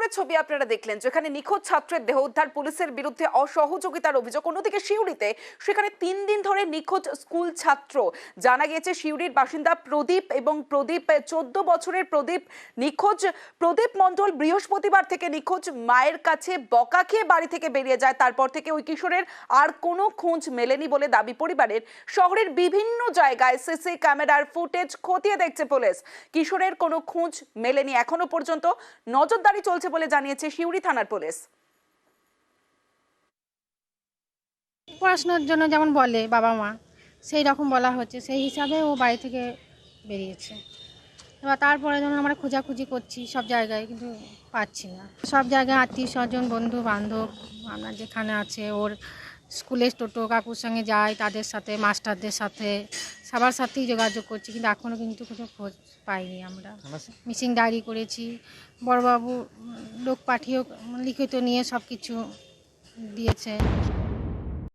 বহরমপুরের ছবি আপনারা দেখলেন, যেখানে নিখোঁজ ছাত্রের দেহ উদ্ধার, পুলিশের বিরুদ্ধে অসহযোগিতার অভিযোগ। অন্যদিকে সিউড়িতে সেখানে 3 দিন ধরে নিখোঁজ স্কুল ছাত্র। জানা গিয়েছে সিউড়ির বাসিন্দা প্রদীপ, এবং প্রদীপ 14 বছরের প্রদীপ নিখোঁজ। প্রদীপ মণ্ডল বৃহস্পতিবার থেকে নিখোঁজ। মায়ের কাছে বকা খেয়ে বাড়ি থেকে বেরিয়ে যায়। তারপর থেকে ওই কিশোরের আর কোনো খোঁজ মেলেনি বলে দাবি পরিবারের। শহরের বিভিন্ন জায়গায় সিসি ক্যামেরার ফুটেজ খতিয়ে দেখছে পুলিশ। কিশোরের কোনো খোঁজ মেলেনি এখনো পর্যন্ত। নজরদারি চলছে বলে জানিয়েছে সিউড়ি থানার পুলিশ। পড়াশোনার জন্য যেমন বলে বাবা মা, সেই রকম বলা হচ্ছে, সেই হিসাবে ও বাড়ি থেকে বেরিয়েছে। এবার তারপরে যেমন আমরা খোঁজাখুঁজি করছি সব জায়গায়, কিন্তু পাচ্ছি না। সব জায়গায় আত্মীয় স্বজন, বন্ধু বান্ধব আপনার যেখানে আছে, ওর স্কুলের টোটো কাকুর সঙ্গে যায়, তাদের সাথে, মাস্টারদের সাথে, সবার সাথেই যোগাযোগ করছি, কিন্তু এখনও কিন্তু কোনো খোঁজ পাইনি। আমরা মিসিং ডায়েরি করেছি, বড়বাবু লোক পাঠিয়েও লিখিত নিয়ে সব কিছু দিয়েছে।